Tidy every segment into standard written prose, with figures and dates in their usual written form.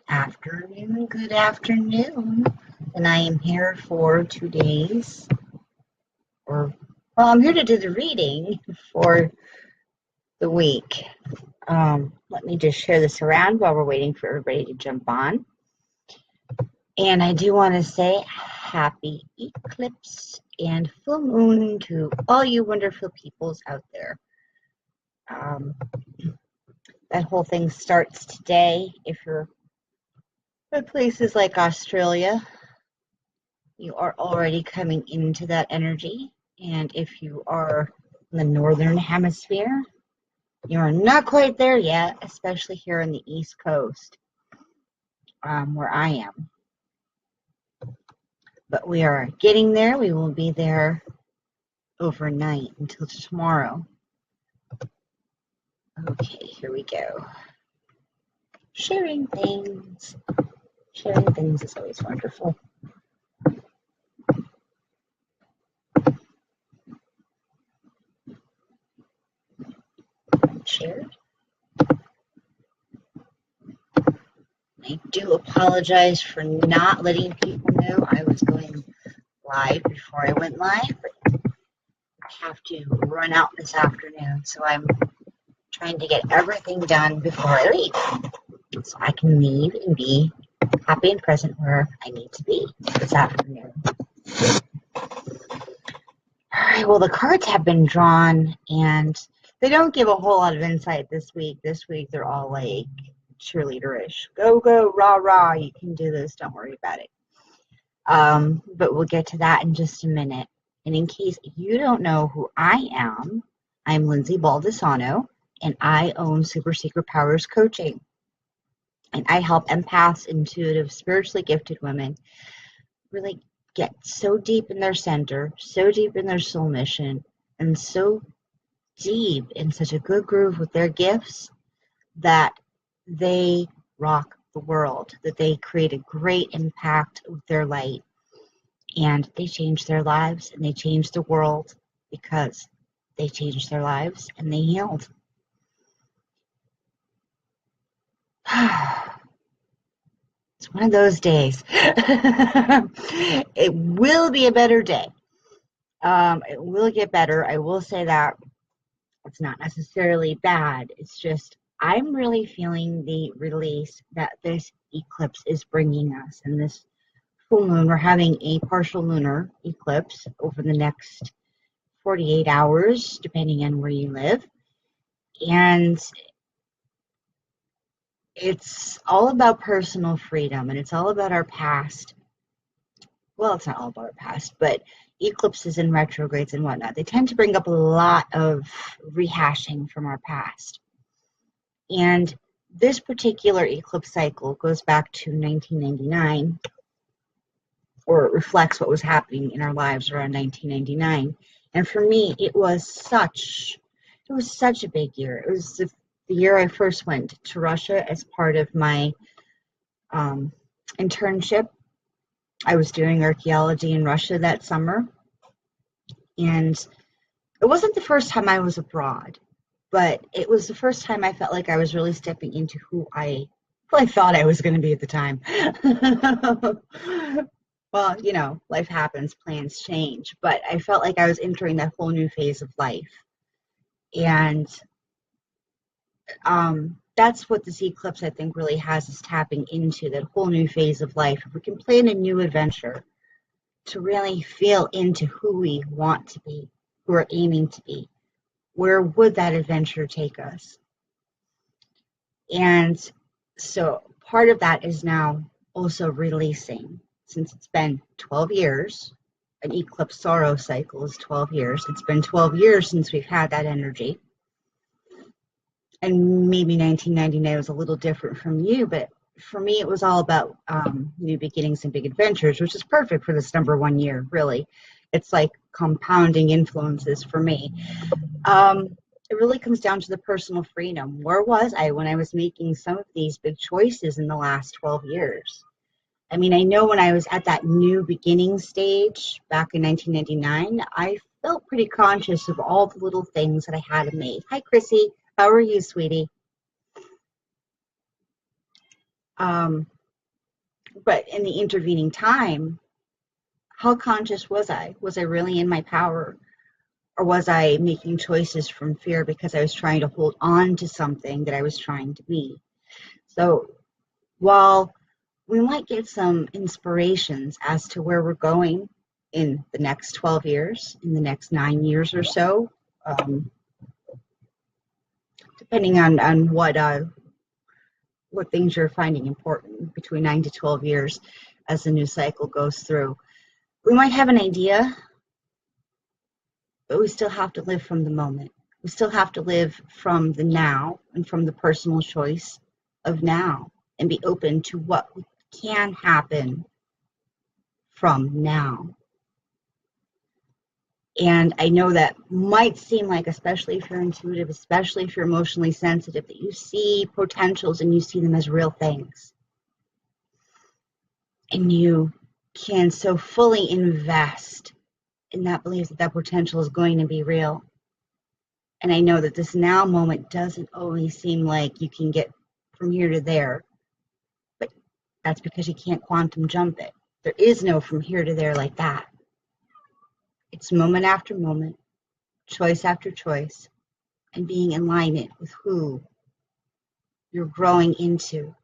Good afternoon. And I am here for 2 days, or, well, I'm here to do the reading for the week. Let me just share this around while we're waiting for everybody to jump on. And I do want to say happy eclipse and full moon to all you wonderful peoples out there. That whole thing starts today. If you're in places like Australia, you are already coming into that energy. And if you are in the northern hemisphere, you're not quite there yet, especially here in the East Coast, where I am. But we are getting there. We will be there overnight until tomorrow. Okay, here we go. Sharing things. Sharing things is always wonderful. Shared. I do apologize for not letting people know I was going live before I went live, but I have to run out this afternoon, so I'm trying to get everything done before I leave, so I can leave and be happy and present where I need to be this afternoon. All right, well, the cards have been drawn, and they don't give a whole lot of insight this week. This week, they're all like cheerleader-ish. Go, go, rah, rah. You can do this. Don't worry about it. But we'll get to that in just a minute. And in case you don't know who I am, I'm Lindsay Baldessano, and I own Super Secret Powers Coaching. And I help empaths, intuitive, spiritually gifted women really get so deep in their center, so deep in their soul mission, and so deep in such a good groove with their gifts that they rock the world, that they create a great impact with their light, and they change their lives and they change the world because they changed their lives and they healed. It's one of those days. It will be a better day. It will get better. I will say that it's not necessarily bad. It's just I'm really feeling the release that this eclipse is bringing us. And this full moon, we're having a partial lunar eclipse over the next 48 hours, depending on where you live. And it's all about personal freedom, and it's all about our past. Well, it's not all about our past, but eclipses and retrogrades and whatnot, they tend to bring up a lot of rehashing from our past. And this particular eclipse cycle goes back to 1999, or it reflects what was happening in our lives around 1999. And for me, it was such a big year. It was the year I first went to Russia as part of my internship. I was doing archaeology in Russia that summer. And it wasn't the first time I was abroad, but it was the first time I felt like I was really stepping into who I thought I was going to be at the time. Well, you know, life happens, plans change, but I felt like I was entering that whole new phase of life. And that's what this eclipse, I think, really has us tapping into, that whole new phase of life. If we can plan a new adventure to really feel into who we want to be, who we're aiming to be, where would that adventure take us? And so part of that is now also releasing. Since it's been 12 years, an eclipse sorrow cycle is 12 years. It's been 12 years since we've had that energy. And maybe 1999 was a little different from you, but for me, it was all about new beginnings and big adventures, which is perfect for this number 1 year, really. It's like compounding influences for me. It really comes down to the personal freedom. Where was I when I was making some of these big choices in the last 12 years? I mean, I know when I was at that new beginning stage back in 1999, I felt pretty conscious of all the little things that I had made. Hi, Chrissy. How are you, sweetie? But in the intervening time, how conscious was I? Was I really in my power? Or was I making choices from fear because I was trying to hold on to something that I was trying to be? So while we might get some inspirations as to where we're going in the next 12 years, in the next 9 years or so, depending on what things you're finding important between 9 to 12 years as the new cycle goes through. We might have an idea, but we still have to live from the moment. We still have to live from the now and from the personal choice of now and be open to what can happen from now. And I know that might seem like, especially if you're intuitive, especially if you're emotionally sensitive, that you see potentials and you see them as real things. And you can so fully invest in that belief that that potential is going to be real. And I know that this now moment doesn't always seem like you can get from here to there, but that's because you can't quantum jump it. There is no from here to there like that. It's moment after moment, choice after choice, and being in alignment with who you're growing into.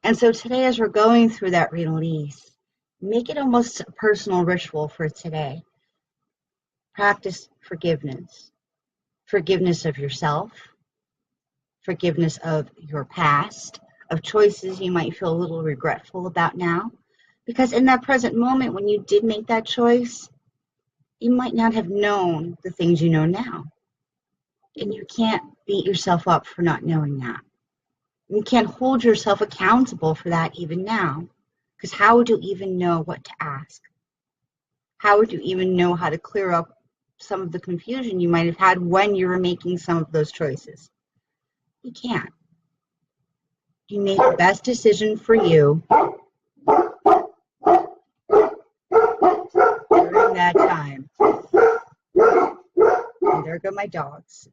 And so today, as we're going through that release, make it almost a personal ritual for today. Practice forgiveness. Forgiveness of yourself, forgiveness of your past, of choices you might feel a little regretful about now. Because in that present moment, when you did make that choice, you might not have known the things you know now. And you can't beat yourself up for not knowing that. You can't hold yourself accountable for that even now. Because how would you even know what to ask? How would you even know how to clear up some of the confusion you might have had when you were making some of those choices? You can't. You make the best decision for you during that time. And there go my dogs.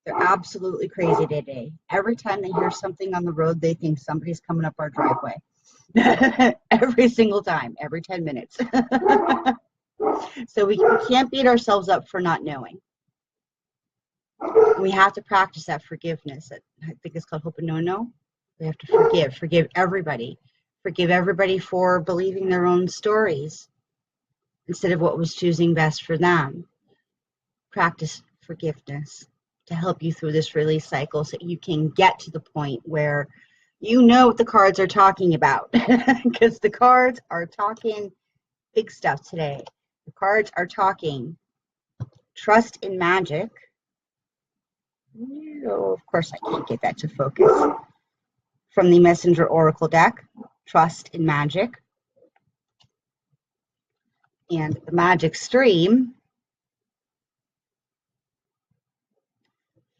They're absolutely crazy today. Every time they hear something on the road, they think somebody's coming up our driveway. Every single time, every 10 minutes. So we can't beat ourselves up for not knowing. We have to practice that forgiveness. I think it's called Ho'oponopono. We have to forgive everybody. Forgive everybody for believing their own stories instead of what was choosing best for them. Practice forgiveness to help you through this release cycle so you can get to the point where you know what the cards are talking about. Because the cards are talking big stuff today. The cards are talking trust in magic. Oh, of course, I can't get that to focus. From the Messenger Oracle deck, trust in magic. And the magic stream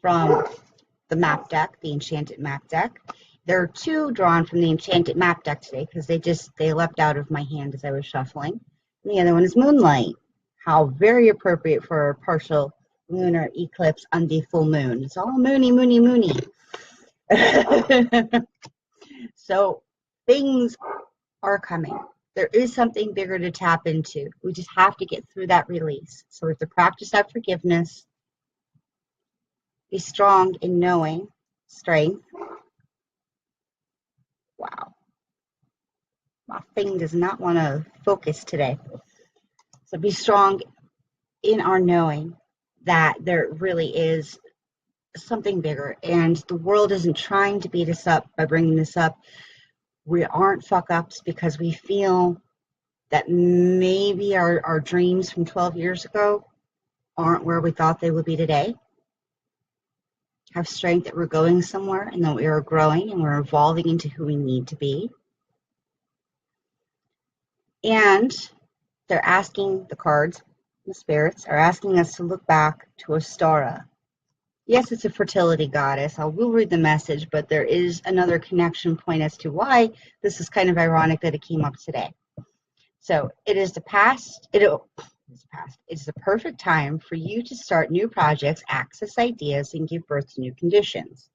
from the map deck, the Enchanted Map deck. There are two drawn from the Enchanted Map deck today because they leapt out of my hand as I was shuffling. And the other one is Moonlight. How very appropriate for a partial lunar eclipse on the full moon. It's all moony, moony, moony. So things are coming. There is something bigger to tap into. We just have to get through that release. So we have to practice that forgiveness. Be strong in knowing strength. Wow. My thing does not want to focus today. So be strong in our knowing that there really is something bigger. And the world isn't trying to beat us up by bringing this up. We aren't fuck-ups because we feel that maybe our dreams from 12 years ago aren't where we thought they would be today. Have strength that we're going somewhere and that we are growing and we're evolving into who we need to be. And they're asking, the cards, the spirits, are asking us to look back to Ostara. Yes, it's a fertility goddess. I will read the message, but there is another connection point as to why this is kind of ironic that it came up today. So it is the past. It's the perfect time for you to start new projects, access ideas, and give birth to new conditions.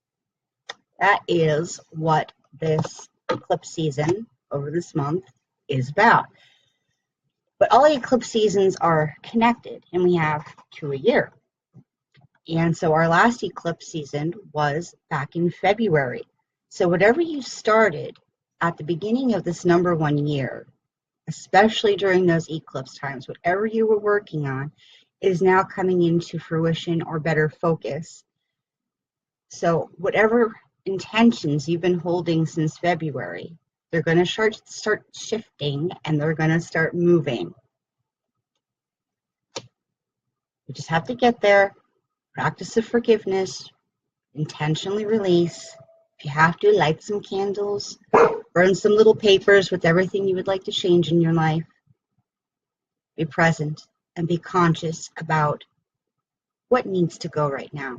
That is what this eclipse season over this month is about. But all eclipse seasons are connected, and we have 2 a year. And so our last eclipse season was back in February. So whatever you started at the beginning of this number 1 year, especially during those eclipse times, whatever you were working on is now coming into fruition or better focus. So whatever intentions you've been holding since February, they're going to start shifting, and they're going to start moving. You just have to get there, practice the forgiveness, intentionally release. If you have to, light some candles, burn some little papers with everything you would like to change in your life. Be present and be conscious about what needs to go right now.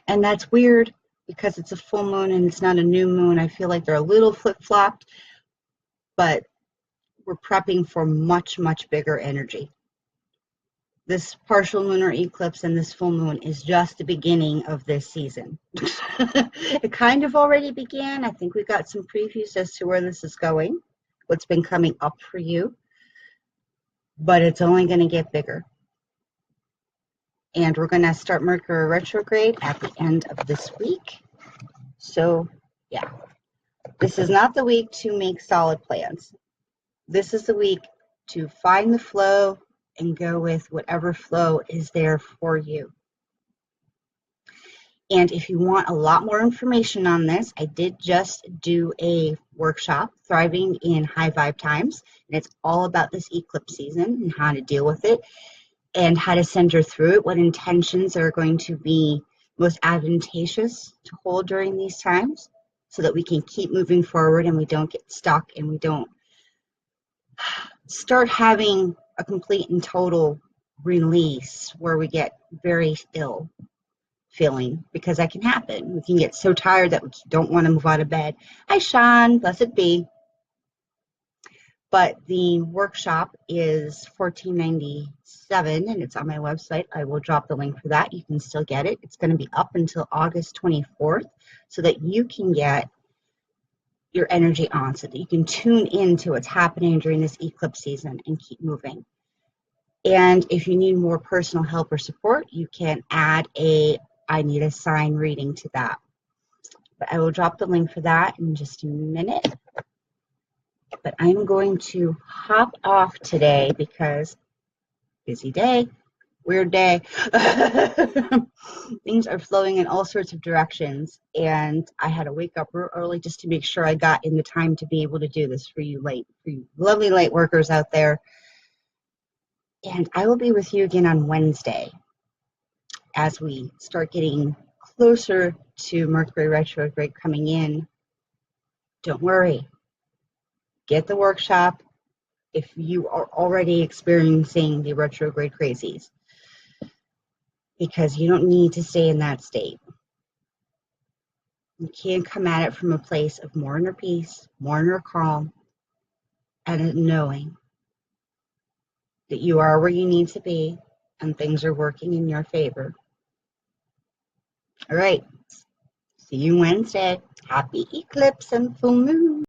And that's weird because it's a full moon and it's not a new moon. I feel like they're a little flip-flopped, but we're prepping for much, much bigger energy. This partial lunar eclipse and this full moon is just the beginning of this season. It kind of already began. I think we got some previews as to where this is going, what's been coming up for you, but it's only going to get bigger. And we're going to start Mercury retrograde at the end of this week. So, yeah, this is not the week to make solid plans. This is the week to find the flow and go with whatever flow is there for you. And if you want a lot more information on this, I did just do a workshop, Thriving in High Vibe Times, and it's all about this eclipse season and how to deal with it and how to center through it, what intentions are going to be most advantageous to hold during these times so that we can keep moving forward and we don't get stuck and we don't start having a complete and total release where we get very ill feeling, because that can happen. We can get so tired that we don't want to move out of bed. Hi, Sean. Blessed be. But the workshop is $14.97 and it's on my website. I will drop the link for that. You can still get it. It's going to be up until August 24th so that you can get your energy on, so that you can tune into what's happening during this eclipse season and keep moving. And if you need more personal help or support, you can add a I need a sign reading to that. But I will drop the link for that in just a minute. But I'm going to hop off today because busy day, weird day. Things are flowing in all sorts of directions, and I had to wake up real early just to make sure I got in the time to be able to do this for you lovely late workers out there. And I will be with you again on Wednesday as we start getting closer to Mercury retrograde coming in. Don't worry. Get the workshop if you are already experiencing the retrograde crazies, because you don't need to stay in that state. You can come at it from a place of more inner peace, more inner calm, and a knowing that you are where you need to be and things are working in your favor. All right. See you Wednesday. Happy eclipse and full moon.